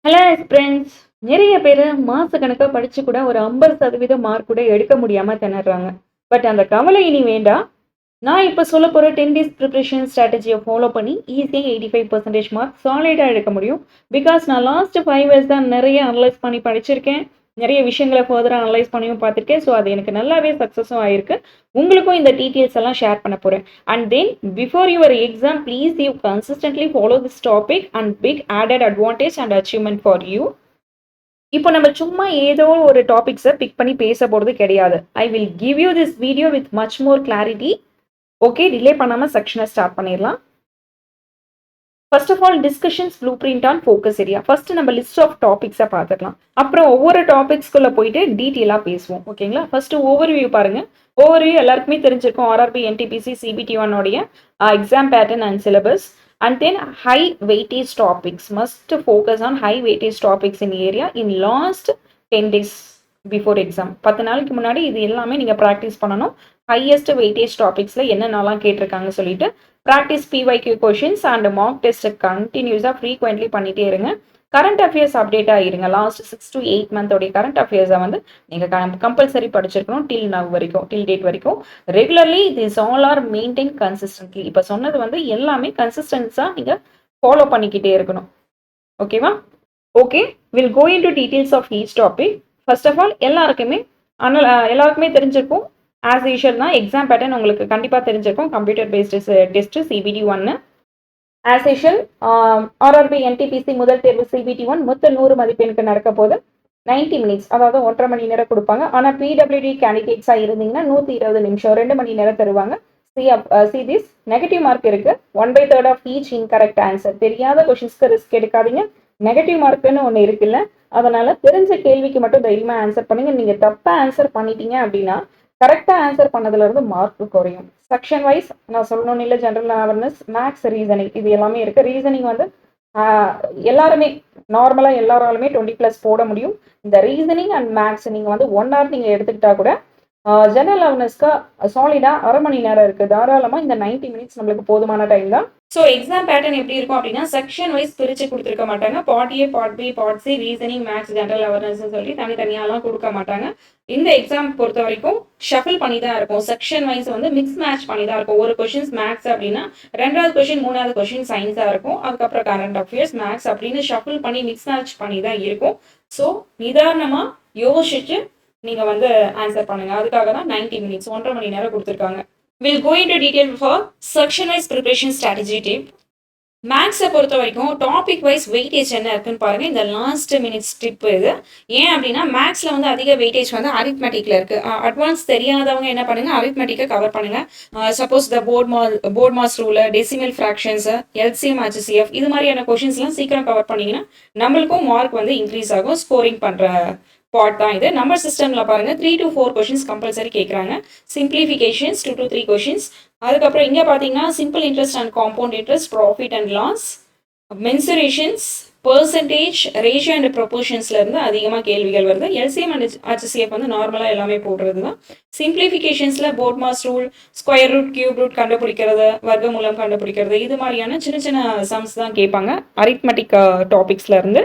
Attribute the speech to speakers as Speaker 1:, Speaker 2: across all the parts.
Speaker 1: Hello friends. நிறைய பேர் மாசக்கணக்கா படிச்சு கூட ஒரு 50% மார்க் கூட எடுக்க முடியாம திணறாங்க. பட் அந்த கவலை இனி வேண்டாம். நான் இப்ப சொல்லப் போற 10 டேஸ் பிரிப்பரேஷன் ஸ்ட்ராட்டஜிய ஃபாலோ பண்ணி ஈஸியா 85% மார்க் சாலிடா எடுக்க முடியும். பிகாஸ் நான் லாஸ்ட் 5 இயர்ஸ் தான் நிறைய அனலைஸ் பண்ணி படிச்சிருக்கேன். நிறைய விஷயங்கள ஃபர்தரா அனலைஸ் பண்ணியும் பார்த்துருக்கேன். ஸோ அது எனக்கு நல்லாவே சக்ஸஸும் ஆயிருக்கு. உங்களுக்கும் இந்த டீட்டெயில்ஸ் எல்லாம் ஷேர் பண்ண போறேன். And then before your exam please you consistently follow this topic and big added advantage and achievement for you. இப்போ நம்ம சும்மா ஏதோ ஒரு டாபிக்ஸை பிக் பண்ணி பேச போறது கிடையாது. I will give you this video with much more clarity. Okay, delay பண்ணாம செக்ஷனை ஸ்டார்ட் பண்ணிடலாம். First of all discussions blue print on focus area. First நம்ம லிஸ்ட் ஆஃப் டாபிக்ஸை பார்த்துக்கலாம். அப்புறம் ஒவ்வொரு டாபிக்ஸ்குள்ள போயிட்டு டீட்டெயிலாக பேசுவோம். ஓகேங்களா? ஃபர்ஸ்ட் ஓவர்வியூ பாருங்க. ஓவர்வியூ எல்லாருக்குமே தெரிஞ்சிருக்கும். ஆர்ஆர்பி, என்டிபிசி, சிபிடி ஒன்னுடைய exam pattern and syllabus. And then high weightage topics. Must focus on high weightage topics in area in last 10 days before exam. 10 நாளைக்கு முன்னாடி இது எல்லாமே நீங்க ப்ராக்டிஸ் பண்ணணும். ஹையஸ்ட் வெயிட்டேஜ் டாபிக்ஸ்ல என்னென்னலாம் கேட்டிருக்காங்க சொல்லிட்டு practice PYQ questions and mark test கண்டினியூஸாக ஃப்ரீக்வெண்ட்லி பண்ணிட்டே இருங்க. கரண்ட் அஃபேர்ஸ் அப்டேட் ஆகிருங்க. லாஸ்ட் 6 to 8 மந்தோடைய கரண்ட் அஃபேர்ஸை வந்து நீங்கள் கம்பல்சரி படிச்சிருக்கணும். டில் டேட் வரைக்கும் regularly this all are maintain consistently. இப்போ சொன்னது வந்து எல்லாமே கன்சிஸ்டன்ஸாக நீங்கள் ஃபாலோ பண்ணிக்கிட்டே இருக்கணும். ஓகேவா? Okay, will go into details of each topic. First of all எல்லாருக்குமே தெரிஞ்சிருக்கும். ஆஸ் யூஷுவல் தான் எக்ஸாம் பேட்டர்ன் உங்களுக்கு கண்டிப்பாக தெரிஞ்சிருக்கும். Computer based test CBT 1. As usual RRB, NTPC முதல் தேர்வு சிபிடி 1 மொத்த 100 மதிப்பெண்ணுக்கு நடக்க போது 90 மினிட்ஸ், அதாவது 1.5 மணி நேரம் கொடுப்பாங்க. ஆனால் பிடபிள்யூடி கேண்டிடேட்ஸாக இருந்தீங்கன்னா 120 நிமிஷம், 2 மணி நேரம் தருவாங்க. சி திஸ் நெகட்டிவ் மார்க் இருக்கு. 1/3 ஆஃப் ஈச் இன்கரெக்ட் ஆன்சர். தெரியாத கொஸ்டின்ஸ்க்கு ரிஸ்க் எடுக்காதீங்க. நெகட்டிவ் மார்க்குன்னு ஒன்று இருக்குல்ல, அதனால தெரிஞ்ச கேள்விக்கு மட்டும் தைரியமா ஆன்சர் பண்ணுங்க. நீங்க தப்பா ஆன்சர் பண்ணிட்டீங்க அப்படின்னா கரெக்டா ஆன்சர் பண்ணதுல இருந்து மார்க் குறையும். செக்ஷன் வைஸ் நான் சொல்லணும் இல்லை, ஜென்ரல் அவேர்னஸ், மேக்ஸ், ரீசனிங் இது எல்லாமே இருக்கு. ரீசனிங் வந்து எல்லாருமே நார்மலா எல்லாராலுமே 20+ போட முடியும். இந்த ரீசனிங் அண்ட் மேக்ஸ் நீங்க வந்து 1 hour நீங்க எடுத்துக்கிட்டா கூட ஜெனரல் அவேர்னஸ்க்கு சாலிடா 1/2 மணி நேரம் இருக்கு. தாராளமா இந்த 90 மினிட்ஸ் நம்மளுக்கு போதுமான டைம் தான். ஸோ எக்ஸாம் பேட்டர்ன் எப்படி இருக்கும் அப்படின்னா, செக்ஷன் வைஸ் பிரிச்சு கொடுத்துருக்க மாட்டாங்க. Part A, part B, part C, reasoning, maths, general awareness சொல்லி தனித்தனியாலாம் கொடுக்க மாட்டாங்க. இந்த எக்ஸாம் பொறுத்த வரைக்கும் ஷஃபிள் பண்ணி தான் இருக்கும். செக்ஷன் வைஸ் வந்து மிக்ஸ் மேட்ச் பண்ணி தான் இருக்கும். ஒரு கொஷின்ஸ் மேக்ஸ் அப்படின்னா 2வது கொஷின் 3வது கொஷின் சயின்ஸாக இருக்கும். அதுக்கப்புறம் கரண்ட் அஃபேர்ஸ், மேக்ஸ் அப்படின்னு ஷஃபிள் பண்ணி மிக்ஸ் மேட்ச் பண்ணி தான் இருக்கும். ஸோ நிதானமாக யோசிச்சு நீங்க வந்து ஆன்சர் பண்ணுங்க. அதுக்காக தான் 90 மினிட்ஸ், 1.5 மணி நேரம் கொடுத்துருக்காங்க. Will go into detail for section wise preparation strategy tip. மேக்ஸை பொறுத்த வரைக்கும் டாபிக் வைஸ் வெயிட்டேஜ் என்ன இருக்குன்னு பாருங்க. இந்த லாஸ்ட் மினிட்ஸ் டிப் இது. ஏன் அப்படின்னா மேக்ஸ்ல வந்து அதிக வெயிட்டேஜ் வந்து அரித்மெட்டிக்ல இருக்கு. அட்வான்ஸ் தெரியாதவங்க என்ன பண்ணுங்க, அரித்மெட்டிக்கை கவர் பண்ணுங்க. Suppose the BODMAS rule, decimal fractions, LCM, HCF இது மாதிரியான கொஷின்ஸ்லாம் சீக்கிரம் கவர் பண்ணீங்கன்னா நம்மளுக்கும் மார்க் வந்து இன்க்ரீஸ் ஆகும். ஸ்கோரிங் பண்ற பார்ட் தான் இது. நம்பர் சிஸ்டம்ல பாருங்க 3 to 4 கொஷின்ஸ் கம்பல்சரி கேட்குறாங்க. Simplifications 2 to 3 questions. அதுக்கப்புறம் இங்கே பார்த்தீங்கன்னா simple interest and compound interest, profit and loss, mensurations, percentage, ratio and ப்ரொபோர்ஷன்ஸ்ல இருந்து அதிகமாக கேள்விகள் வருது. எல்சிஎம் அண்ட் ஹெச்சிஎஃப் வந்து நார்மலாக எல்லாமே போடுறது தான். சிம்பிளிஃபிகேஷன்ஸ்ல BODMAS rule, square root, cube root கண்டுபிடிக்கிறது, வர்க்க மூலம் கண்டுபிடிக்கிறது இது மாதிரியான சின்ன சின்ன சம்ஸ் தான் கேட்பாங்க அரித்மெட்டிக் டாபிக்ஸ்ல இருந்து.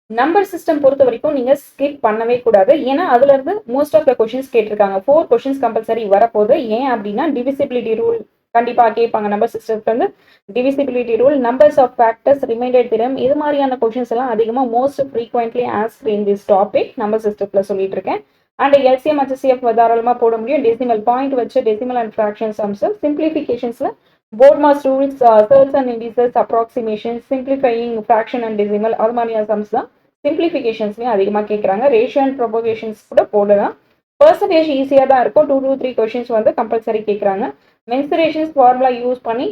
Speaker 1: நம்பர் சிஸ்டம் பொறுத்த வரைக்கும் நீங்க ஸ்கிப் பண்ணவே கூடாது. ஏன்னா அதுல இருந்து மோஸ்ட் ஆஃப் த கொஷின்ஸ் கேட்டிருக்காங்க. 4 கொஷின்ஸ் கம்பல்சரி வரப்போகுது. ஏன் அப்படின்னா டிவிசிபிலிட்டி ரூல் கண்டிப்பா கேட்பாங்க. நம்பர் சிஸ்டத்துல இருந்து divisibility rule, numbers of factors, remainder theorem இது மாதிரியான கொஷின்ஸ் எல்லாம் அதிகமா most frequently asked in this topic number சிஸ்டத்துல சொல்லிட்டு இருக்கேன். அண்ட் எல்சிஎம், ஹெச்சிஎஃப் தாராளமா போட முடியும். டெசிமல் பாயிண்ட் வச்சு டெசிமல் அண்ட் ஃபிராக்ஷன் சம்ஸ். சிம்பிளிஃபிகேஷன்ஸ்ல BODMAS rules, surds and indices, approximation, simplifying fraction and decimal அது மாதிரியான சம்ஸ் தான் சிம்பிளிஃபிகேஷன்ஸ்லையும் அதிகமாக கேட்குறாங்க. ரேஷியோ அண்ட் ப்ரொபோகேஷன்ஸ் கூட போடலாம். பர்சன்டேஜ் ஈஸியாக தான் இருக்கும். 2 to 3 கொஷின்ஸ் வந்து கம்பல்சரி கேட்குறாங்க. மென்சுரேஷன்ஸ் ஃபார்முலா யூஸ் பண்ணி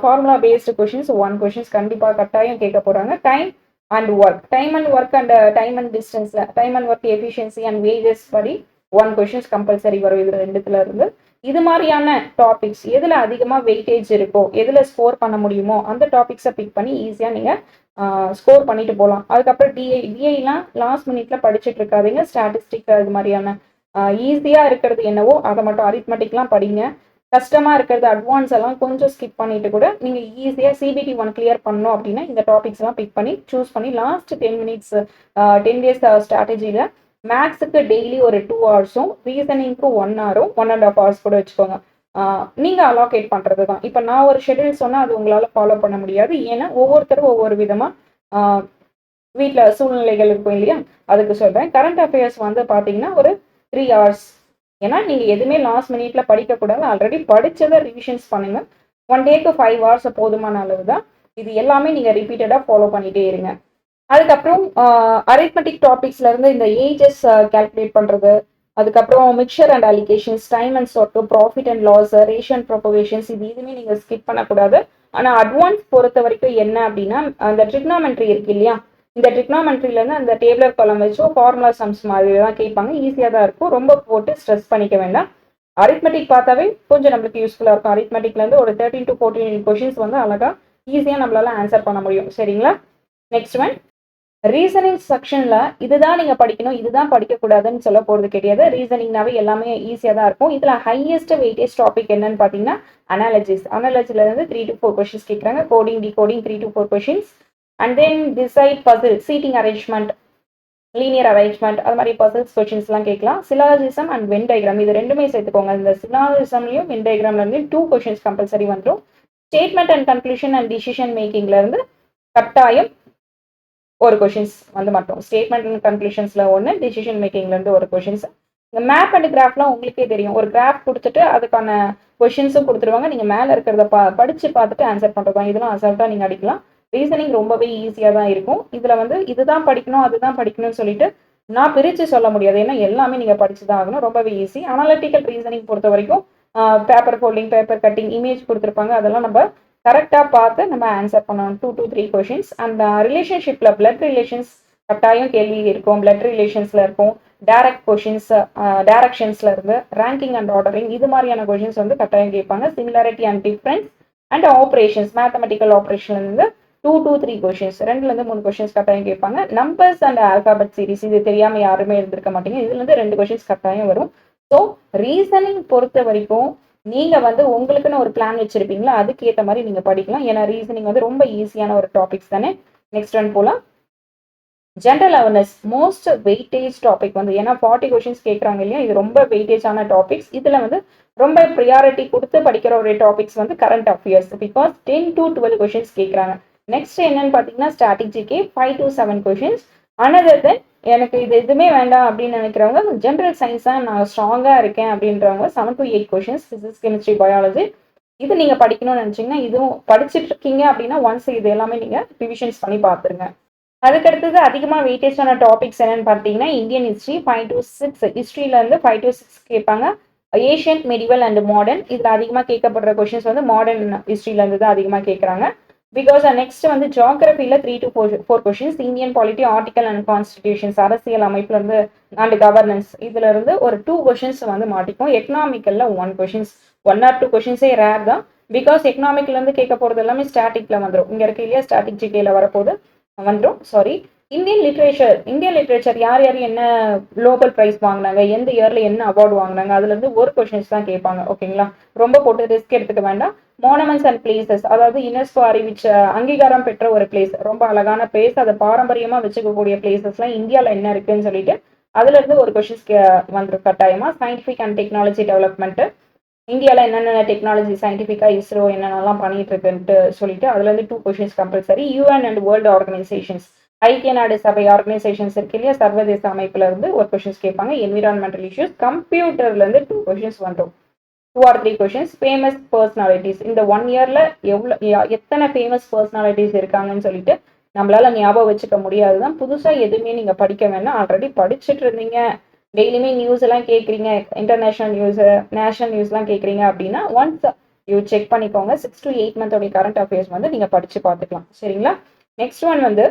Speaker 1: ஃபார்முலா பேஸ்டு கொஷின்ஸ் 1 கொஷின்ஸ் கண்டிப்பாக கட்டாயம் கேட்க போகிறாங்க. Time and work and time and டிஸ்டன்ஸில் time and work efficiency and wages படி 1 கொஷின்ஸ் கம்பல்சரி வரும். இது ரெண்டுத்துல இருந்து இது மாதிரியான டாபிக்ஸ் எதில் அதிகமாக வெயிட்டேஜ் இருக்கோ, எதில் ஸ்கோர் பண்ண முடியுமோ அந்த டாபிக்ஸை பிக் பண்ணி ஈஸியாக நீங்கள் ஸ்கோர் பண்ணிட்டு போகலாம். அதுக்கப்புறம் டிஐலாம் லாஸ்ட் மினிட்ல படிச்சுட்டு இருக்காதீங்க. ஸ்டாட்டிஸ்டிக் அது மாதிரியான ஈஸியாக இருக்கிறது என்னவோ அதை மட்டும் அரித்மெட்டிக்லாம் படிங்க. கஷ்டமாக இருக்கிறது அட்வான்ஸ் எல்லாம் கொஞ்சம் ஸ்கிப் பண்ணிட்டு கூட நீங்கள் ஈஸியாக CBT 1 கிளியர் பண்ணணும் அப்படின்னா இந்த டாபிக்ஸ்லாம் பிக் பண்ணி சூஸ் பண்ணி லாஸ்ட் 10 மினிட்ஸ் 10 டேஸ் ஸ்ட்ராட்டஜியில் மேக்ஸுக்கு டெய்லி ஒரு 2 ஹவர்ஸும் ரீசனிங்க்கு 1 ஹவரும் 1.5 ஹவர்ஸ் கூட வச்சுக்கோங்க. நீங்கள் அலோகேட் பண்ணுறது தான். இப்போ நான் ஒரு ஷெட்யூல் சொன்னால் அது உங்களால் ஃபாலோ பண்ண முடியாது. ஏன்னா ஒவ்வொருத்தரும் ஒவ்வொரு விதமாக வீட்டில் சூழ்நிலைகள் இருக்கும் இல்லையா, அதுக்கு சொல்கிறேன். கரண்ட் அஃபேர்ஸ் வந்து பார்த்தீங்கன்னா ஒரு 3 ஹவர்ஸ். ஏன்னா நீங்கள் எதுவுமே லாஸ்ட் மினிட்ல படிக்கக்கூடாது. ஆல்ரெடி படித்ததை ரிவிஷன்ஸ் பண்ணுங்க. 1 டேக்கு 5 ஹவர்ஸ் போதுமான அளவு தான். இது எல்லாமே நீங்கள் ரிப்பீட்டடாக ஃபாலோ பண்ணிகிட்டே இருங்க. அதுக்கப்புறம் அரித்மெட்டிக் டாபிக்ஸ்லேருந்து இந்த ஏஜஸ் கால்குலேட் பண்ணுறது, அதுக்கப்புறம் mixer and allegations, time and சொட்டு, ப்ராஃபிட் அண்ட் லாஸ், ரேஷன் ப்ரொபவேஷன்ஸ், இது எதுவுமே நீங்கள் ஸ்கிப் பண்ணக்கூடாது. ஆனால் அட்வான்ஸ் பொறுத்த வரைக்கும் என்ன அப்படின்னா அந்த ட்ரிக்னாமெண்ட்ரி இருக்கு இல்லையா, இந்த ட்ரிக்னாமெண்ட்ரிலேருந்து அந்த டேபிளர் காலம் வச்சோ ஃபார்முலா சம்ஸ் மாதிரி தான் கேட்பாங்க. ஈஸியாக தான் இருக்கும். ரொம்ப போட்டு ஸ்ட்ரெஸ் பண்ணிக்க வேண்டாம். அரித்மெட்டிக் பார்த்தாவே கொஞ்சம் நம்மளுக்கு யூஸ்ஃபுல்லாக இருக்கும். அரித்மெட்டிக்லேருந்து ஒரு 13 to 14 கொஷின்ஸ் வந்து அழகாக ஈஸியாக நம்மளால ஆன்சர் பண்ண முடியும். சரிங்களா? நெக்ஸ்ட் ஒன், ரீசனிங் செக்ஷனில் இதுதான் நீங்கள் படிக்கணும், இதுதான் படிக்கக்கூடாதுன்னு சொல்ல போகிறது கிடையாது. ரீசனிங்னாவே எல்லாமே ஈஸியாக தான் இருக்கும். இதில் ஹையஸ்ட் வெயிட்டேஜ் டாபிக் என்னன்னு பார்த்தீங்கன்னா அனாலஜிஸ். அனாலஜிலேருந்து 3 to 4 கொஷின்ஸ் கேட்குறாங்க. Coding, decoding 3 to 4 questions. And then decide puzzle, seating arrangement, linear arrangement, அது மாதிரி பசில்ஸ் கொஷின்ஸ்லாம் கேட்கலாம். சிலாஜிசம் அண்ட் வென் டயக்ராம், இது ரெண்டுமே சேர்த்துக்கோங்க. இந்த சிலாஜிசம்லையும் வென் டயக்ராம்லேருந்து 2 கொஷின்ஸ் கம்பல்சரி வந்துடும். Statement and conclusion and decision மேக்கிங்லேருந்து கட்டாயம் ஒரு கொஷின்ஸ் வந்து மட்டும். ஸ்டேட்மெண்ட் அண்ட் கன்க்ளூஷன்ஸில் ஒன்று, டிசிஷன் மேக்கிங்லேருந்து ஒரு கொஷின்ஸ். இந்த மேப் அண்ட் கிராஃப்லாம் உங்களுக்கே தெரியும். ஒரு கிராஃப் கொடுத்துட்டு அதுக்கான கொஷின்ஸும் கொடுத்துருவாங்க. நீங்கள் மேலே இருக்கிறத படித்து பார்த்துட்டு ஆன்சர் பண்ணுறது தான். இதெல்லாம் அசால்ட்டாக நீங்கள் அடிக்கலாம். ரீசனிங் ரொம்பவே ஈஸியாக தான் இருக்கும். இதில் வந்து இதுதான் படிக்கணும் அதுதான் படிக்கணும்னு சொல்லிட்டு நான் பிரித்து சொல்ல முடியாது. ஏன்னா எல்லாமே நீங்கள் படித்து தான் ஆகணும். ரொம்பவே ஈஸி. அனாலிட்டிக்கல் ரீசனிங் பொறுத்த வரைக்கும் paper folding, paper cutting, image கொடுத்துருப்பாங்க. அதெல்லாம் நம்ம கரெக்டாக பார்த்து நம்ம ஆன்சர் பண்ணணும். 2 to 3 கொஷின்ஸ். அந்த ரிலேஷன்ஷிப்பில் பிளட் ரிலேஷன்ஸ் கட்டாயம் கேள்வி இருக்கும். பிளட் ரிலேஷன்ஸில் இருக்கும். டைரக்ட் கொஷின்ஸ், டைரக்ஷன்ஸில் இருந்து ரேங்கிங் அண்ட் ஆர்டரிங், இது மாதிரியான கொஷின்ஸ் வந்து கட்டாயம் கேட்பாங்க. Similarity and difference and operations, mathematical ஆப்ரேஷன்லேருந்து 2 to 3 கொஷின்ஸ், 2லேருந்து 3 கொஷின்ஸ் கட்டாயம் கேட்பாங்க. நம்பர்ஸ் அண்ட் ஆல்பாபெட் சீரிஸ், இது தெரியாமல் யாருமே இருந்திருக்க மாட்டீங்க. இதுலேருந்து 2 கொஷின்ஸ் கட்டாயம் வரும். ஸோ ரீசனிங் பொறுத்த வரைக்கும் நீங்கள் வந்து உங்களுக்குன்னு ஒரு பிளான் வச்சுருப்பீங்களா, அதுக்கேற்ற மாதிரி நீங்கள் படிக்கலாம். ஏன்னா ரீசனிங் வந்து ரொம்ப ஈஸியான ஒரு டாபிக்ஸ் தானே. நெக்ஸ்ட் ஒன் போகலாம். General awareness, most weightage topic வந்து, ஏன்னா 40 கொஷின்ஸ் கேட்குறாங்க இல்லையா, இது ரொம்ப வெயிட்டேஜான டாபிக்ஸ். இதில் வந்து ரொம்ப ப்ரியாரிட்டி கொடுத்து படிக்கிற ஒரு டாபிக்ஸ் வந்து current affairs. Because 10 to 12 questions கேட்குறாங்க. நெக்ஸ்ட் என்னன்னு பார்த்தீங்கன்னா ஸ்ட்ராட்டஜிக்கு 5 to 7 கொஷின்ஸ். அனதர் தென் எனக்கு இது எதுவுமே வேண்டாம் அப்படின்னு நினைக்கிறவங்க ஜென்ரல் சயின்ஸ் தான் நான் ஸ்ட்ராங்காக இருக்கேன் அப்படின்றவங்க 7 to 8 questions, physics, chemistry, biology. இது நீங்கள் படிக்கணும்னு நினச்சிங்கன்னா இதுவும் படிச்சுட்டு இருக்கீங்க அப்படின்னா ஒன்ஸ் இது எல்லாமே நீங்கள் ரிவிஷன்ஸ் பண்ணி பார்த்துருங்க. அதுக்கடுத்தது அதிகமாக வெயிட்டேஜான டாபிக்ஸ் என்னன்னு பார்த்தீங்கன்னா இந்தியன் ஹிஸ்ட்ரி 5 to 6, ஹிஸ்ட்ரியிலேருந்து 5 to 6 கேட்பாங்க. ஏஷியன்ட், மெடிவல் அண்ட் மாடர்ன், இதில் அதிகமாக கேட்கப்படுற கொஷின்ஸ் வந்து மாடர்ன் ஹிஸ்ட்ரியிலேருந்து தான் அதிகமாக கேட்குறாங்க. பிகாஸ் நெக்ஸ்ட் வந்து ஜியாகிரபியில் 3 to 4 questions, Indian polity, article and constitutions, அரசியல் அமைப்புலேருந்து அண்ட் கவர்னன்ஸ், இதுல இருந்து ஒரு 2 கொஷின்ஸ் வந்து மாட்டிக்கும். எக்கனாமிக்கல்ல 1 கொஷின்ஸ், 1 or 2 கொஷின்ஸே ரேர் தான். பிகாஸ் எக்கனாமிக்லேருந்து கேட்க போகிறது எல்லாமே ஸ்டாட்டிக்ல வந்துடும். இங்கே இருக்க இல்லையா ஸ்டாட்டிக் ஜிகேல வரப்போது வந்துடும். சாரி. இந்தியன் லிட்ரேச்சர் யார் யார் என்ன நோபல் பிரைஸ் வாங்கினாங்க, எந்த இயர்ல என்ன அவார்டு வாங்கினாங்க, அதுலேருந்து ஒரு கொஷின்ஸ் தான் கேட்பாங்க. ஓகேங்களா? ரொம்ப போட்டு ரிஸ்க் எடுத்துக்க வேண்டாம். மானுமெண்ட்ஸ் அண்ட் பிளேசஸ், அதாவது யுனெஸ்கோ அறிவிச்ச அங்கீகாரம் பெற்ற ஒரு பிளேஸ், ரொம்ப அழகான பிளேஸ், அதை பாரம்பரியமாக வச்சுக்கக்கூடிய பிளேசஸ்லாம் இந்தியாவில் என்ன இருக்குன்னு சொல்லிட்டு அதுலேருந்து ஒரு கொஷின்ஸ் வந்துடும் கட்டாயமாக. சயின்டிஃபிக் அண்ட் டெக்னாலஜி டெவலப்மெண்ட், இந்தியாவில் என்னென்ன டெக்னாலஜி சயின்டிஃபிக்காக இஸ்ரோ என்னென்னலாம் பண்ணிட்டு இருக்குன்ட்டு சொல்லிட்டு அதுலேருந்து 2 questions compulsory. UN and world organisations, ஐக்கிய நாடு சபை ஆர்கனைசேஷன்ஸ் இருக்கு இல்லையா, சர்வதேச அமைப்புல இருந்து ஒரு கொஷின்ஸ் கேட்பாங்க. என்விரான்மெண்டல் இஷ்யூஸ், கம்ப்யூட்டர்லேருந்து 2 கொஷின்ஸ் வந்துடும். 2 or 3 கொஷின்ஸ். ஃபேமஸ் பர்சனாலிட்டிஸ், இந்த 1 இயர்ல எத்தனை ஃபேமஸ் பர்சனாலிட்டிஸ் இருக்காங்கன்னு சொல்லிட்டு நம்மளால ஞாபகம் வச்சுக்க முடியாதுதான். புதுசாக எதுவுமே நீங்கள் படிக்க வேண்டாம். ஆல்ரெடி படிச்சுட்டு இருந்தீங்க, டெய்லியுமே நியூஸ் எல்லாம் கேட்குறீங்க, இன்டர்நேஷனல் நியூஸ், நேஷனல் நியூஸ்லாம் கேட்குறீங்க அப்படின்னா ஒன்ஸ் யூ செக் பண்ணிக்கோங்க. 6 to 8 மந்தோடைய கரண்ட் அஃபேர்ஸ் வந்து நீங்கள் படித்து பார்த்துக்கலாம். சரிங்களா? நெக்ஸ்ட் ஒன் வந்து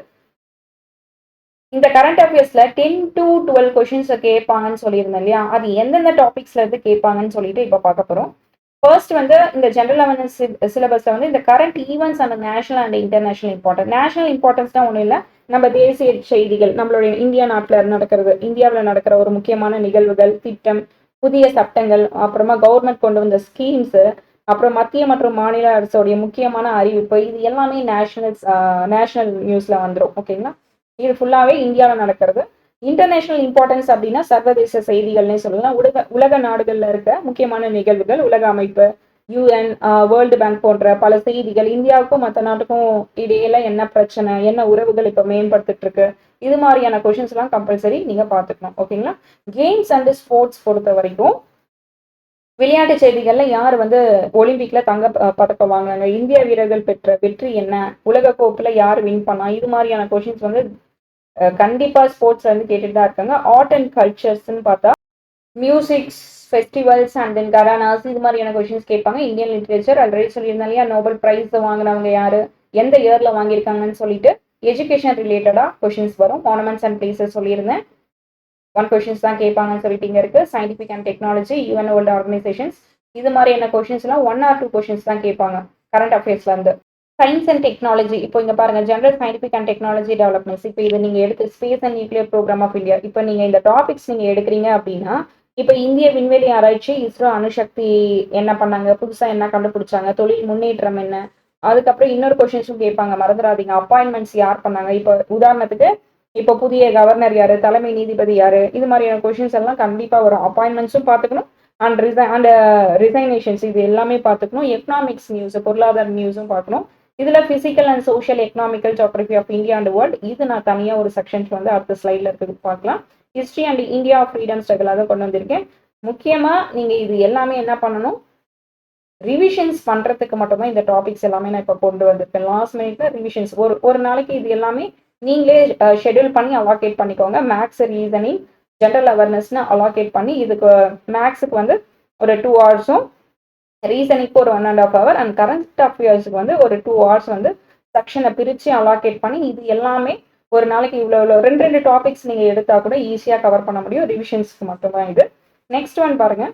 Speaker 1: இந்த கரண்ட் அஃபேர்ஸ்ல 10 to 12 கொஷின்ஸ் கேட்பாங்கன்னு சொல்லியிருந்தேன் இல்லையா, அது எந்தெந்த டாபிக்ஸ்ல இருந்து கேட்பாங்கன்னு சொல்லிட்டு இப்போ பார்க்க போறோம். ஃபர்ஸ்ட் வந்து இந்த ஜென்ரல் அவேர்னஸ் சிலபஸ்ல வந்து இந்த current events and national and international important. National importance தான் ஒன்றும் இல்லை, நம்ம தேசிய செய்திகள், நம்மளுடைய இந்தியா நாட்டில் நடக்கிறது, இந்தியாவில் நடக்கிற ஒரு முக்கியமான நிகழ்வுகள், திட்டம், புதிய சட்டங்கள், அப்புறமா கவர்மெண்ட் கொண்டு வந்த ஸ்கீம்ஸ், அப்புறம் மத்திய மற்றும் மாநில அரசோடைய முக்கியமான அறிவிப்பு, இது எல்லாமே நேஷனல் நியூஸ்ல வந்துடும். ஓகேங்களா? இது ஃபுல்லாவே இந்தியாவில் நடக்கிறது. இன்டர்நேஷனல் இம்பார்ட்டன்ஸ் அப்படின்னா சர்வதேச செய்திகள்னே சொல்லலாம். உலக நாடுகள்ல இருக்க முக்கியமான நிகழ்வுகள், உலக அமைப்பு, யுஎன், வேர்ல்டு பேங்க் போன்ற பல செய்திகள், இந்தியாவுக்கும் மற்ற நாட்டுக்கும் இடையில என்ன பிரச்சனை, என்ன உறவுகள் இப்போ மேம்படுத்திட்டு இருக்கு, இது மாதிரியான கொஷின்ஸ் எல்லாம் கம்பல்சரி நீங்க பாத்துக்கணும். ஓகேங்களா? கேம்ஸ் அண்ட் ஸ்போர்ட்ஸ் பொறுத்த வரைக்கும் விளையாட்டு செய்திகள்ல யார் வந்து ஒலிம்பிக்ல தங்க பதக்கம் வாங்குறாங்க, இந்திய வீரர்கள் பெற்ற வெற்றி என்ன, உலக கோப்புல யார் வின் பண்ணா, இது மாதிரியான கொஷின்ஸ் வந்து கண்டிப்பா ஸ்போர்ட்ஸ்ல வந்து கேட்டுட்டு தான் இருக்காங்க. ஆர்ட் அண்ட் கல்ச்சர்ஸ்ன்னு பார்த்தா மியூசிக்ஸ், ஃபெஸ்டிவல்ஸ் அண்ட் தென் கரானாஸ், இது மாதிரியான கொஷின்ஸ் கேட்பாங்க. இந்தியன் லிட்ரேச்சர் ஆல்ரெடி சொல்லியிருந்தேன் இல்லையா, நோபல் பிரைஸ் வாங்கினவங்க யாரு, எந்த இயர்ல வாங்கியிருக்காங்கன்னு சொல்லிட்டு எஜுகேஷன் ரிலேட்டடா கொஷின்ஸ் வரும். மானுமெண்ட்ஸ் அண்ட் பிளேசஸ் சொல்லியிருந்தேன், ஒன் கொஷின்ஸ் தான் கேட்பாங்கன்னு சொல்லிட்டு இங்க இருக்கு. Scientific and technology, UN world organisations, இது மாதிரியான கொஷின்ஸ் எல்லாம் 1 or 2 கொஷின்ஸ் தான் கேட்பாங்க கரண்ட் அஃபேர்ஸ்ல இருந்து. சயின்ஸ் அண்ட் டெக்னாலஜி, இப்போ இங்க பாருங்க, general scientific and technology developments, இப்போ இது நீங்க எடுத்து space and nuclear program of India, இப்போ நீங்க இந்த டாபிக்ஸ் நீங்க எடுக்கிறீங்க அப்படின்னா, இப்போ இந்திய விண்வெளி ஆராய்ச்சி, இஸ்ரோ அணுசக்தி என்ன பண்ணாங்க, புதுசா என்ன கண்டுபிடிச்சாங்க, தொழில் முன்னேற்றம் என்ன, அதுக்கப்புறம் இன்னொரு கொஸ்டின்ஸும் கேட்பாங்க, மறந்துடாதீங்க. அப்பாயின்மெண்ட்ஸ் யார் பண்ணாங்க, இப்போ உதாரணத்துக்கு இப்போ புதிய கவர்னர் யாரு, தலைமை நீதிபதி யாரு, இது மாதிரியான கொஸ்டின்ஸ் எல்லாம் கண்டிப்பா வரும். அப்பாயின்மெண்ட்ஸும் பார்த்துக்கணும், அண்ட் ரிசைனேஷன்ஸ், இது எல்லாமே பார்த்துக்கணும். எக்கனாமிக்ஸ் நியூஸ், பொருளாதார நியூஸும் பார்க்கணும். இதுல physical and social economical geography of India and world, இது நான் தனியா ஒரு செக்ஷன்ஸ் வந்து அடுத்த ஸ்லைட்ல இருக்குது பார்க்கலாம். History and India freedom struggle அதை கொண்டு வந்திருக்கேன். முக்கியமா நீங்க இது எல்லாமே என்ன பண்ணணும், ரிவிஷன்ஸ் பண்றதுக்கு மட்டும்தான் இந்த டாபிக்ஸ் எல்லாமே நான் இப்போ கொண்டு வந்திருக்கேன். லாஸ்ட் மினிட்ல ரிவிஷன்ஸ் ஒரு நாளைக்கு இது எல்லாமே நீங்களே ஷெட்யூல் பண்ணி அலாகேட் பண்ணிக்கோங்க. மேக்ஸ், ரீசனிங், ஜென்ரல் அவேர்னஸ்னு அலாகேட் பண்ணி, இதுக்கு மேக்ஸுக்கு வந்து ஒரு 2 hours, ரீசனிங்க்கு ஒரு 1.5 hours, அண்ட் கரண்ட் அஃபேர்ஸ்க்கு வந்து ஒரு 2 hours வந்து செக்ஷனை பிரித்து அலாகேட் பண்ணி, இது எல்லாமே ஒரு நாளைக்கு இவ்வளோ 2 டாபிக்ஸ் நீங்கள் எடுத்தால் கூட ஈஸியாக கவர் பண்ண முடியும். ரிவிஷன்ஸ்க்கு மட்டும்தான் இது. நெக்ஸ்ட் ஒன் பாருங்க,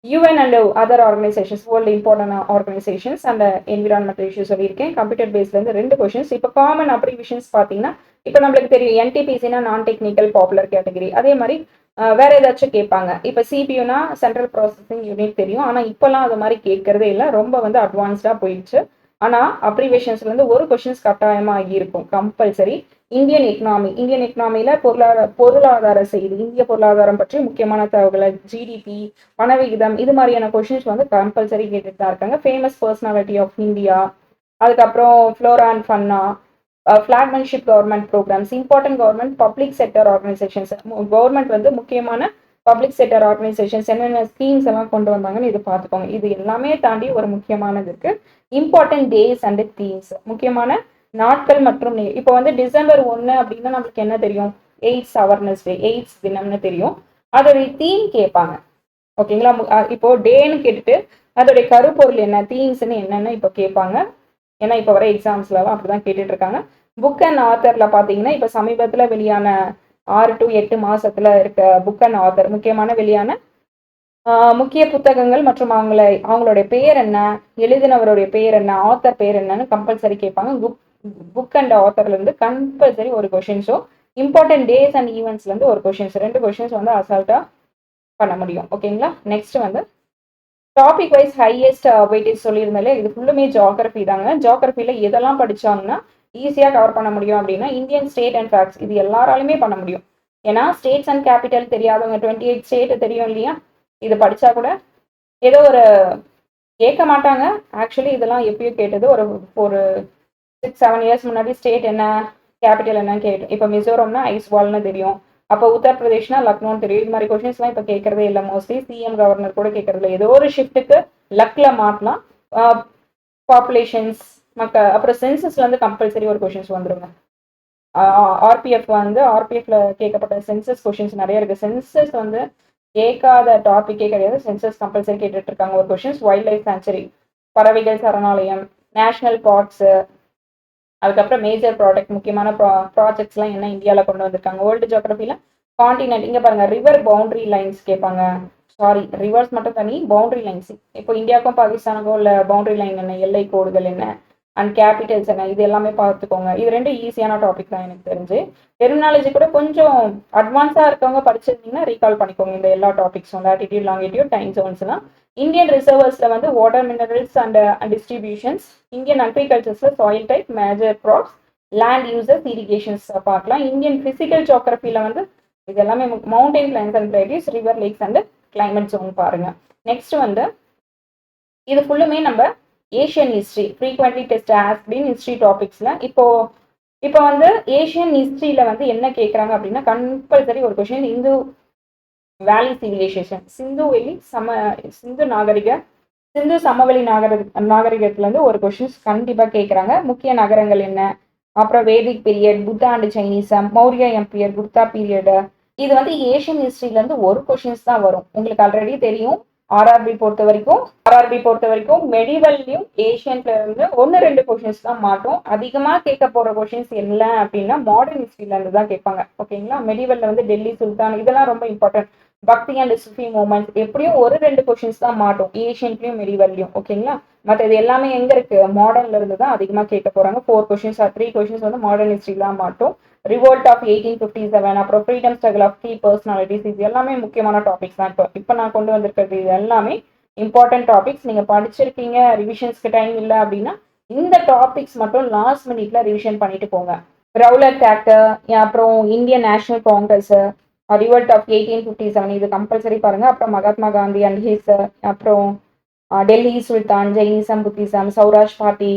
Speaker 1: UN and other organizations, world important organizations and environmental issues சொல்லியிருக்கேன். கம்ப்யூட்டர் பேஸ்லேருந்து 2 கொஷின்ஸ். இப்போ காமன் அப்ரிவிஷன்ஸ் பார்த்தீங்கன்னா, இப்போ நம்மளுக்கு தெரியும் NTPCனா நான் டெக்னிக்கல் பாப்புலர் கேட்டகரி, அதே மாதிரி வேற ஏதாச்சும் கேட்பாங்க. இப்போ சிபியூனா சென்ட்ரல் ப்ராசஸிங் யூனிட் தெரியும், ஆனால் இப்போலாம் அது மாதிரி கேட்கறதே இல்லை, ரொம்ப வந்து அட்வான்ஸ்டாக போயிடுச்சு. ஆனால் அப்ரிவேஷன்ஸ்லேருந்து ஒரு கொஷின்ஸ் கட்டாயமாக இருக்கும் கம்பல்சரி. இந்தியன் எக்கனாமியில பொருளாதார செய்தி, இந்திய பொருளாதாரம் பற்றி முக்கியமான தகவல்கள், ஜிடிபி, பணவிகிதம், இது மாதிரியான கொஷின்ஸ் வந்து கம்பல்சரி கேட்டுட்டு தான் இருக்காங்க. ஃபேமஸ் பர்சனாலிட்டி ஆஃப் இந்தியா, அதுக்கப்புறம் flora and fauna, flagship government programs, important government public sector organisations, government வந்து முக்கியமான பப்ளிக் செக்டர் ஆர்கனைசேஷன்ஸ் என்னென்ன ஸ்கீம்ஸ் எல்லாம் கொண்டு வந்தாங்கன்னு இது பார்த்துக்கோங்க. இது எல்லாமே தாண்டி ஒரு முக்கியமானது இருக்கு, இம்பார்ட்டன்ட் டேஸ் அண்ட் தீம்ஸ், முக்கியமான நாட்கள் மற்றும் இப்போ வந்து டிசம்பர் 1 அப்படின்னா நம்மளுக்கு என்ன தெரியும், எய்ட்ஸ் அவேர்னஸ் டே, எய்ட்ஸ் தினம்னு தெரியும். அதோடைய தீம் கேட்பாங்க. ஓகேங்களா? இப்போ டேன்னு கேட்டுட்டு அதோடைய கருப்பொருள் என்ன, தீம்ஸ்ன்னு என்னன்னு இப்போ கேட்பாங்க. ஏன்னா இப்போ வர எக்ஸாம்ஸ்லாம் அப்படிதான் கேட்டுட்டு இருக்காங்க. புக் அண்ட் ஆத்தர்ல பார்த்தீங்கன்னா, இப்போ சமீபத்தில் வெளியான 6 to 8 மாசத்துல இருக்க புக் அண்ட் ஆத்தர், முக்கியமான வெளியான முக்கிய புத்தகங்கள் மற்றும் அவங்களுடைய பெயர் என்ன, எழுதினவருடைய பெயர் என்ன, ஆத்தர் பெயர் என்னன்னு கம்பல்சரி கேட்பாங்க. புக் அண்ட் ஆத்தர்ல இருந்து கம்பல்சரி ஒரு கொஷின்ஸும், இம்பார்ட்டன்ட் டேஸ் அண்ட் ஈவெண்ட்ஸ்ல இருந்து ஒரு கொஷின்ஸ், 2 கொஷின்ஸ் வந்து அசால்ட்டா பண்ண முடியும். ஓகேங்களா? நெக்ஸ்ட் வந்து டாபிக் வைஸ் ஹையஸ்ட் வெயிட்டேஜ் சொல்லியிருந்தாலே, இது ஃபுல்லுமே ஜியோகிரபி தாங்க. ஜியோகிரபியில் எதெல்லாம் படிச்சாங்கன்னா ஈஸியாக கவர் பண்ண முடியும் அப்படின்னா, இந்தியன் ஸ்டேட் அண்ட் ஃபேக்ட்ஸ், இது எல்லாராலுமே பண்ண முடியும். ஏன்னா ஸ்டேட்ஸ் அண்ட் கேபிட்டல் தெரியாதவங்க 28 ஸ்டேட் தெரியும் இல்லையா, இது படிச்சா கூட ஏதோ ஒரு கேட்க மாட்டாங்க. ஆக்சுவலி இதெல்லாம் எப்பயோ கேட்டது, ஒரு 6-7 இயர்ஸ் முன்னாடி ஸ்டேட் என்ன, கேபிட்டல் என்னன்னு கேட்டோம். இப்போ மிசோரம்னா ஐஸ்வால்னு தெரியும், அப்போ உத்தரப்பிரதேஷ்னா லக்னோன்னு தெரியும். இது மாதிரி கொஸ்டின்ஸ்லாம் இப்போ கேட்கறதே இல்லை. மோஸ்ட்லி சிஎம் கவர்னர் கூட கேட்கறது இல்லை. ஏதோ ஒரு ஷிஃப்ட்டுக்கு லக்ல மாட்டலாம். பாப்புலேஷன்ஸ் அப்புறம் சென்சஸ்ல வந்து கம்பல்சரி ஒரு கொஸ்டின்ஸ் வந்துருங்க. ஆர்பிஎஃப்ல கேட்கப்பட்ட சென்சஸ் கொஸ்டின்ஸ் நிறைய இருக்கு. சென்சஸ் வந்து கேட்காத டாபிக்கே கிடையாது, சென்சஸ் கம்பல்சரி கேட்டுட்டு இருக்காங்க ஒரு கொஸ்டின்ஸ். வைல்ட் லைஃப் சாங்சுரி, பறவைகள் சரணாலயம், நேஷனல் பார்க்ஸ், அதுக்கப்புறம் மேஜர் ப்ராடக்ட், முக்கியமான ப்ராஜெக்ட்ஸ்லாம் என்ன இந்தியாவில் கொண்டு வந்திருக்காங்க. வேர்ல்டு ஜியோகிரபியில் காண்டினென்ட், இங்கே பாருங்க ரிவர் பவுண்டரி லைன்ஸ் கேட்பாங்க. சாரி, ரிவர்ஸ் மட்டும் தனி, பவுண்டரி லைன்ஸ் இப்போ இந்தியாவுக்கும் பாகிஸ்தானுக்கும் உள்ள பவுண்டரி லைன் என்ன, எல்லை கோடுகள் என்ன, அண்ட் கேபிட்டல்ஸ் என்ன, இது எல்லாமே பார்த்துக்கோங்க. இது 2 ஈஸியான டாபிக் தான் எனக்கு தெரிஞ்சு. டெர்மினாலஜி கூட கொஞ்சம் அட்வான்ஸாக இருக்கவங்க படிச்சிருந்தீங்கன்னா ரீகால் பண்ணிக்கோங்க இந்த எல்லா டாபிக்ஸும், லாட்டிடியூட் லாங்கிடியூட் டைம் ஜோன்ஸ்லாம். இந்தியன் ரிசர்வர்ஸில் வந்து water minerals and distributions, Indian அக்ரிகல்ச்சர்ஸில் soil type, major crops, land users, irrigations பார்க்கலாம். இந்தியன் ஃபிசிக்கல் ஜியோகிரபியில் வந்து இது எல்லாமே mountain plains and plateaus, river lakes and climate zone பாருங்க. நெக்ஸ்ட் வந்து இது ஃபுல்லுமே நம்ம Asian history, frequently test asked history டாபிக்ஸில். இப்போ வந்து ஏஷியன் ஹிஸ்ட்ரியில் வந்து என்ன கேட்குறாங்க அப்படின்னா கம்பல்சரி ஒரு கொஷின் இந்து வேலி சிவிலைசேஷன், சிந்து சமவெளி நாகரிகத்துலேருந்து ஒரு கொஷின்ஸ் கண்டிப்பாக கேட்குறாங்க. முக்கிய நகரங்கள் என்ன, அப்புறம் Vedic period, Buddha and Jainism, Maurya empire, Gupta period. இது வந்து ஏஷியன் ஹிஸ்ட்ரியிலேருந்து ஒரு கொஷின்ஸ் தான் வரும். உங்களுக்கு ஆல்ரெடி தெரியும் ஆர்ஆர்பி பொறுத்த வரைக்கும் மெடிவல்லையும் ஏஷியன்ல இருந்து 1-2 கொஷின்ஸ் தான் மாட்டோம். அதிகமாக கேட்க போற கொஷின்ஸ் என்ன அப்படின்னா மாடர்ன் ஹிஸ்ட்ரியில இருந்து தான் கேட்பாங்க. ஓகேங்களா, மெடிவல்ல வந்து டெல்லி சுல்தான் இதெல்லாம் ரொம்ப இம்பார்ட்டன்ட். பக்தி அண்ட் சுஃபி மூமெண்ட்ஸ் எப்படியும் 1-2 கொஷின்ஸ் தான் மாட்டோம் ஏஷியன்லயும் மெடிவல்லையும். ஓகேங்களா, மற்ற இது எல்லாமே எங்க இருக்கு, மாடர்ன்ல இருந்து தான் அதிகமாக கேட்க போறாங்க. 4 கொஷின்ஸ் 3 கொஷின்ஸ் வந்து மாடர்ன் ஹிஸ்ட்ரிலாம் மாட்டோம். ரிவோல்ட் ஆஃப் 1857, அப்புறம் freedom struggle of key personalities, இது எல்லாமே முக்கியமான டாபிக்ஸ் தான். இப்போ நான் கொண்டு வந்திருக்கிறது இது எல்லாமே இம்பார்ட்டன்ட் டாபிக்ஸ். நீங்கள் படிச்சிருக்கீங்க, ரிவிஷன்ஸ்க்கு டைம் இல்லை அப்படின்னா இந்த டாபிக்ஸ் மட்டும் லாஸ்ட் மினிட்ல ரிவிஷன் பண்ணிட்டு போங்க. ரவுலட் ஆக்ட், அப்புறம் Indian National Congress, revolt of 1857 இது கம்பல்சரி பாருங்க. அப்புறம் மகாத்மா காந்தி அண்ட் ஹிஸ், அப்புறம் டெல்லி சுல்தான், ஜெயினிசம், புத்திசம், சௌராஷ்ட் பார்ட்டி,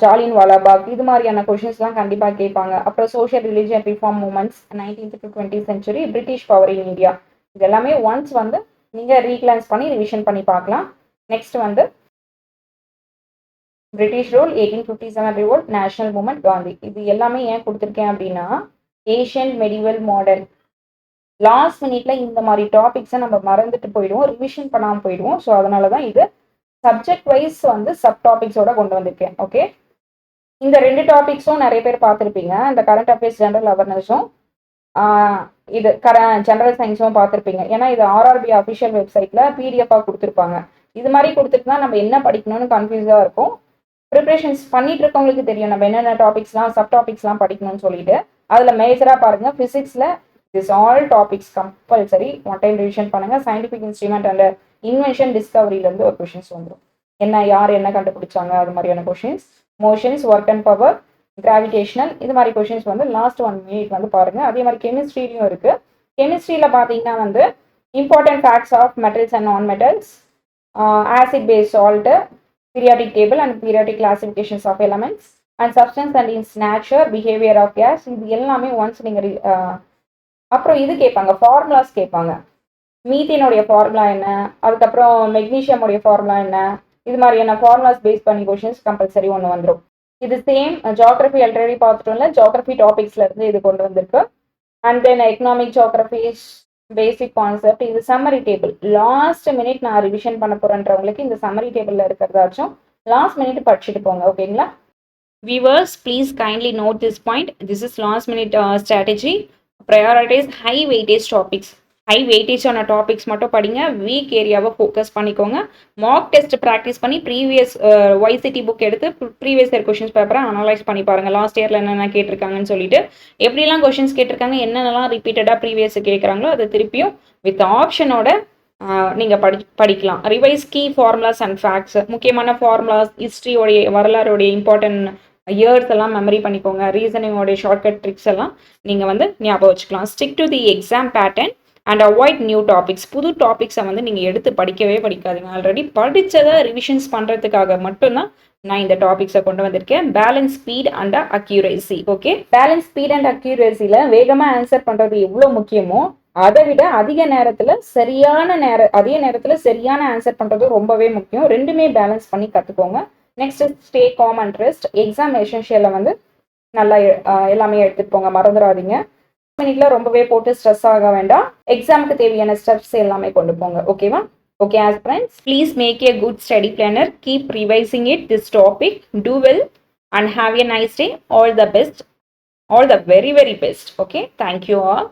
Speaker 1: ஜாலியன் வாலாபாக், இது மாதிரியான கொஷின்ஸ்லாம் கண்டிப்பாக கேட்பாங்க. அப்புறம் social religion reform moments 19th to 20th century, British power in India, இது எல்லாமே ஒன்ஸ் வந்து நீங்கள் ரீக்ளான்ஸ் பண்ணி ரிவிஷன் பண்ணி பார்க்கலாம். நெக்ஸ்ட் வந்து British rule, 1857 revolt, national moment, Gandhi, இது எல்லாமே ஏன் கொடுத்துருக்கேன் அப்படின்னா ஏஷியன் மெடிவல் மாடர்ன் லாஸ்ட் மினிட்ல இந்த மாதிரி டாபிக்ஸை நம்ம மறந்துட்டு போயிடுவோம், ரிவிஷன் பண்ணாமல் போயிடுவோம். ஸோ அதனால தான் இது சப்ஜெக்ட் வைஸ் வந்து சப் டாபிக்ஸோட கொண்டு வந்திருக்கேன். ஓகே, இந்த 2 டாபிக்ஸும் நிறைய பேர் பார்த்துருப்பீங்க. இந்த கரண்ட் அஃபேர்ஸ், ஜென்ரல் அவேர்னஸும் இது ஜென்ரல் சயின்ஸும் பார்த்துருப்பீங்க. ஏன்னா இது ஆர்ஆர்பி அஃபிஷியல் வெப்சைட்ல பிடிஎஃபாக கொடுத்துருப்பாங்க. இது மாதிரி கொடுத்துட்டுனா நம்ம என்ன படிக்கணும்னு கன்ஃபியூஸாக இருக்கும். ப்ரிப்ரேஷன்ஸ் பண்ணிட்டு இருக்கவங்களுக்கு தெரியும் நம்ம என்னென்ன டாபிக்ஸ்லாம் சப் டாபிக்ஸ்லாம் படிக்கணும்னு சொல்லிட்டு. அதில் மேஜராக பாருங்க ஃபிசிக்ஸில் this all topics compulsory one time revision பண்ணுங்க. சயின்டிஃபிக் இன்ஸ்ட்ருமெண்ட் அண்ட் இன்வென்ஷன் டிஸ்கவரியிலேருந்து ஒரு கொஷின்ஸ் வந்துடும். யார் என்ன கண்டுபிடிச்சாங்க அது மாதிரியான questions. Motions, work and power, gravitational, இது மாதிரி கொஷின்ஸ் வந்து லாஸ்ட் 1 மினிட் வந்து பாருங்க. அதே மாதிரி கெமிஸ்ட்ரிலையும் இருக்கு. கெமிஸ்ட்ரியில் பார்த்தீங்கன்னா வந்து important facts of metals and non metals, acid base salt, periodic table and periodic classifications of elements and substance and its nature, behaviour of gas, இது எல்லாமே ஒன்ஸ் நீங்கள் அப்புறம் இது கேட்பாங்க, ஃபார்முலாஸ் கேட்பாங்க. மீத்தேனுடைய ஃபார்முலா என்ன, அதுக்கப்புறம் மெக்னீஷியமுடைய ஃபார்முலா என்ன, இது மாதிரியான ஃபார்முலாஸ் பேஸ் பண்ணி கொஷின்ஸ் கம்பல்சரி ஒன்று வந்துடும். இது சேம் ஜியோகிரபி ஆல்ரெடி பார்த்துட்டோம்ல, ஜியோகிரபி டாபிக்ஸ்ல இருந்து இது கொண்டு வந்திருக்கு. And then economic geography basic concept, இது சம்மரி டேபிள். லாஸ்ட் மினிட் நான் ரிவிஷன் பண்ண போறேன்றவங்களுக்கு இந்த சம்மரி டேபிள்ல இருக்கிறதாச்சும் லாஸ்ட் மினிட் படிச்சுட்டு போங்க. ஓகேங்களா viewers, please kindly note this point. This is last minute strategy. Prioritize high weightage topics. High வெயிட்டேஜான டாபிக்ஸ் மட்டும் படிங்க. வீக் ஏரியாவை ஃபோக்கஸ் பண்ணிக்கோங்க. மார்க் டெஸ்ட் ப்ராக்டிஸ் பண்ணி ப்ரீவியஸ் YCT புக் எடுத்து ப்ரீவியஸ் இயர் கொஷின்ஸ் பேப்பரை அனலைஸ் பண்ணி பாருங்கள். லாஸ்ட் இயரில் என்னென்ன கேட்டிருக்காங்கன்னு சொல்லிட்டு, எப்படிலாம் கொஷின்ஸ் கேட்டிருக்காங்க, என்னென்னலாம் ரிப்பீட்டடாக ப்ரீவியஸ் கேட்குறாங்களோ அதை திருப்பியும் வித் ஆப்ஷனோட நீங்கள் படிக்கலாம். Revise key formulas and facts, முக்கியமான ஃபார்முலாஸ், ஹிஸ்ட்ரியோடைய வரலாறுடைய இம்பார்ட்டன்ட் இயர்ஸ் எல்லாம் மெமரி பண்ணிக்கோங்க. ரீசனிங்கோடைய ஷார்ட்கட் ட்ரிக்ஸ் எல்லாம் நீங்கள் வந்து ஞாபகம் வச்சுக்கலாம். Stick to the exam pattern and avoid new topics. புது டாபிக்ஸை வந்து நீங்கள் எடுத்து படிக்கவே படிக்காதீங்க. ஆல்ரெடி படித்ததை ரிவிஷன்ஸ் பண்ணுறதுக்காக மட்டும்தான் நான் இந்த டாபிக்ஸை கொண்டு வந்திருக்கேன். Balance speed and accuracy. Okay, balance speed and அக்யூரேசியில் வேகமாக ஆன்சர் பண்ணுறது எவ்வளோ முக்கியமோ அதை விட அதே நேரத்தில் சரியான ஆன்சர் பண்ணுறது ரொம்பவே முக்கியம். ரெண்டுமே பேலன்ஸ் பண்ணி கற்றுக்கோங்க. Next stay calm and rest. Exam எசென்ஷியலில் வந்து நல்லா எல்லாமே எடுத்துகிட்டு போங்க, மறந்துடாதீங்க. மினிட்ல ரொம்பவே போட்டு ஸ்ட்ரெஸ் ஆக வேண்டாம். எக்ஸாமுக்கு தேவையான ஸ்டெப்ஸ் எல்லாமே கொண்டு போங்க. ஓகேவா? Okay, as friends, please make a good study planner. Keep revising it, this topic. Do well and have a nice day. All the best. All the very, very best. Okay, thank you all.